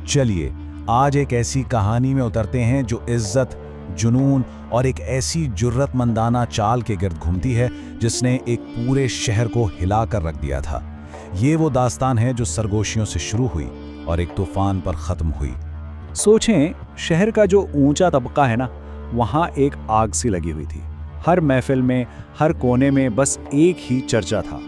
चलिए आज एक ऐसी कहानी में उतरते हैं जो इज्जत, जुनून और एक ऐसी जुर्रतमंदाना चाल के गिर्द घूमती है जिसने एक पूरे शहर को हिला कर रख दिया था। ये वो दास्तान है जो सरगोशियों से शुरू हुई और एक तूफान पर ख़त्म हुई। सोचें, शहर का जो ऊंचा तबका है ना, वहाँ एक आग सी लगी हुई थी। हर महफिल में, हर कोने में बस एक ही चर्चा था।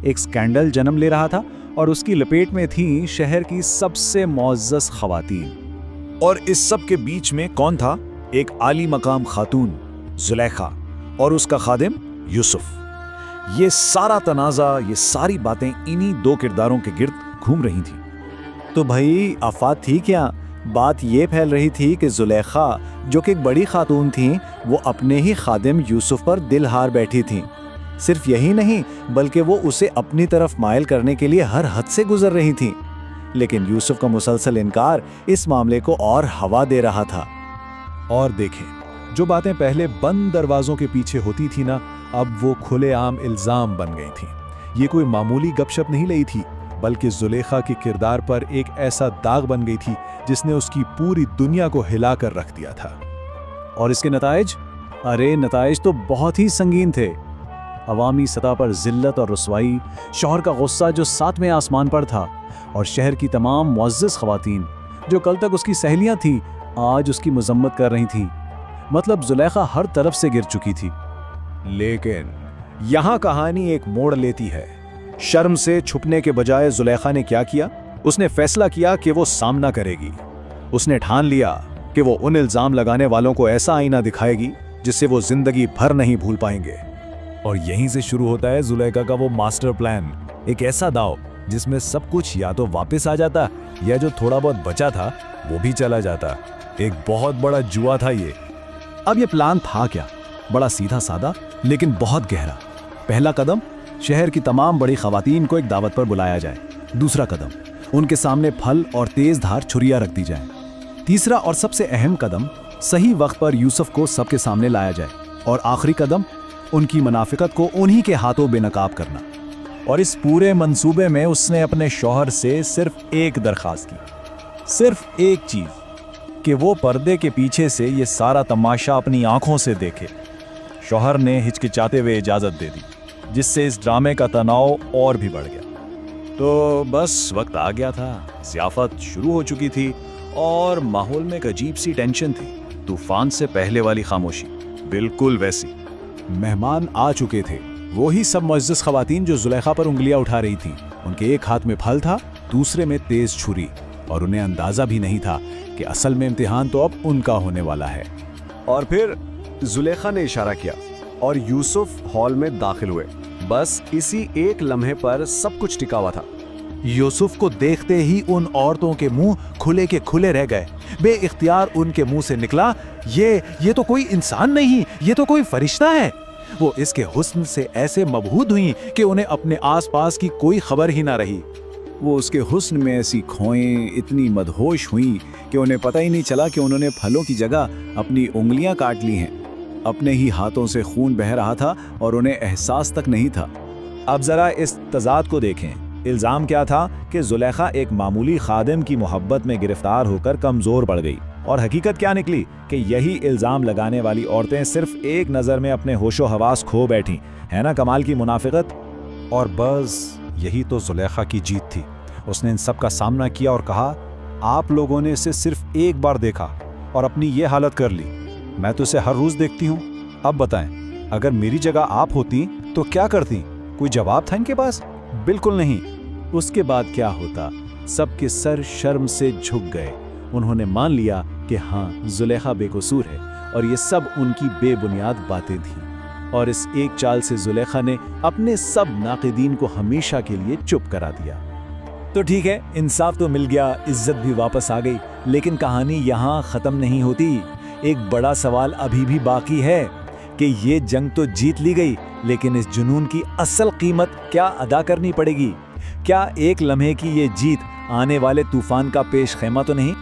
एक स्कैंडल जन्म ले रहा था और उसकी लपेट में थी शहर की सबसे मुअज़्ज़ज़ ख़वातीन। और इस सब के बीच में कौन था? एक आली मकाम खातून जुलेखा और उसका खादिम यूसुफ। ये सारा तनाज़ा, ये सारी बातें इन्हीं दो किरदारों के गिर्द घूम रही थी। तो भाई आफात थी क्या? बात ये फैल रही थी कि जुलेखा, जो कि एक बड़ी खातून थी, वो अपने ही खादिम यूसुफ पर दिल हार बैठी थी। सिर्फ यही नहीं, बल्कि वो उसे अपनी तरफ मायल करने के लिए हर हद से गुजर रही थी। लेकिन यूसुफ का मुसलसल इनकार इस मामले को और हवा दे रहा था। और देखें, जो बातें पहले बंद दरवाजों के पीछे होती थी ना, अब वो खुलेआम इल्जाम बन गई थी। ये कोई मामूली गपशप नहीं लाई थी, बल्कि जुलेखा के किरदार पर एक ऐसा दाग बन गई थी जिसने उसकी पूरी दुनिया को हिला कर रख दिया था। और इसके नताइज? अरे नताइज तो बहुत ही संगीन थे। अवामी सतह पर जिल्लत और रुसवाई, शौहर का गुस्सा जो सातवें आसमान पर था, और शहर की तमाम मुअज़्ज़ज़ ख़वातीन जो कल तक उसकी सहेलियां थीं, आज उसकी मजम्मत कर रही थीं। मतलब जुलेखा हर तरफ से गिर चुकी थी। लेकिन यहां कहानी एक मोड़ लेती है। शर्म से छुपने के बजाय जुलेखा ने क्या किया? उसने फैसला किया कि वो सामना करेगी। उसने ठान लिया कि वो उन इल्जाम लगाने वालों को ऐसा आईना दिखाएगी जिससे वो जिंदगी भर नहीं भूल पाएंगे। और यहीं से शुरू होता है जुलेखा का वो मास्टर प्लान, एक ऐसा दाव जिसमें सब कुछ या तो वापस आ जाता या जो थोड़ा बहुत बचा था वो भी चला जाता। एक बहुत बड़ा जुआ था ये। अब ये प्लान था क्या? बड़ा सीधा सादा लेकिन बहुत गहरा। पहला कदम, शहर की तमाम बड़ी खवातीन को एक दावत पर बुलाया जाए। दूसरा कदम, उनके सामने फल और तेज धार छुरियां रख दी जाए। तीसरा और सबसे अहम कदम, सही वक्त पर यूसुफ को सबके सामने लाया जाए। और आखिरी कदम, उनकी मुनाफिकत को उन्हीं के हाथों बेनकाब करना। और इस पूरे मंसूबे में उसने अपने शौहर से सिर्फ एक दरखास्त की, सिर्फ एक चीज, कि वो पर्दे के पीछे से ये सारा तमाशा अपनी आंखों से देखे। शौहर ने हिचकिचाते हुए इजाजत दे दी, जिससे इस ड्रामे का तनाव और भी बढ़ गया। तो बस वक्त आ गया था, ज़ियाफत शुरू हो चुकी थी और माहौल में एक अजीब सी टेंशन थी। तूफान से पहले वाली खामोशी, बिल्कुल वैसी। मेहमान आ चुके थे, वो ही सब मुअज़्ज़ज़ ख़वातीन जो जुलेखा पर उंगलियां उठा रही थीं। उनके एक हाथ में फल था, दूसरे में तेज छुरी, और उन्हें अंदाजा भी नहीं था कि असल में इम्तिहान तो अब उनका होने वाला है। और फिर जुलेखा ने इशारा किया और यूसुफ हॉल में दाखिल हुए। बस इसी एक लम्हे पर सब कुछ टिका हुआ था। यूसुफ को देखते ही उन औरतों के मुंह खुले के खुले रह गए। बेइख्तियार उनके मुंह से निकला, ये तो कोई इंसान नहीं, ये तो कोई फरिश्ता है। वो इसके हुस्न से ऐसे मबहूत हुई कि उन्हें अपने आसपास की कोई खबर ही ना रही। वो उसके हुस्न में ऐसी खोएं इतनी मदहोश हुई कि उन्हें पता ही नहीं चला कि उन्होंने फलों की जगह अपनी उंगलियां काट ली हैं। अपने ही हाथों से खून बह रहा था और उन्हें एहसास तक नहीं था। अब जरा इस तजाद को देखें। इल्ज़ाम क्या था कि जुलेखा एक मामूली खादिम की मोहब्बत में गिरफ्तार होकर कमज़ोर पड़ गई, और हकीकत क्या निकली कि यही इल्ज़ाम लगाने वाली औरतें सिर्फ एक नज़र में अपने होशो हवास खो बैठी। है ना कमाल की मुनाफिकत। और बस यही तो जुलेखा की जीत थी। उसने इन सब का सामना किया और कहा, आप लोगों ने इसे सिर्फ एक बार देखा और अपनी ये हालत कर ली। मैं तो इसे हर रोज़ देखती हूँ। अब बताएं, अगर मेरी जगह आप होती तो क्या करती? कोई जवाब था इनके पास? बिल्कुल नहीं। उसके बाद क्या होता? सबके सर शर्म से झुक गए। उन्होंने मान लिया कि हाँ, जुलेखा बेकसूर है और ये सब उनकी बेबुनियाद बातें थीं। और इस एक चाल से जुलेखा ने अपने सब नाक़िदीन को हमेशा के लिए चुप करा दिया। तो ठीक है, इंसाफ तो मिल गया, इज्जत भी वापस आ गई, लेकिन कहानी यहाँ ख़त्म नहीं होती। एक बड़ा सवाल अभी भी बाकी है कि ये जंग तो जीत ली गई, लेकिन इस जुनून की असल कीमत क्या अदा करनी पड़ेगी? क्या एक लम्हे की ये जीत आने वाले तूफान का पेश खेमा तो नहीं?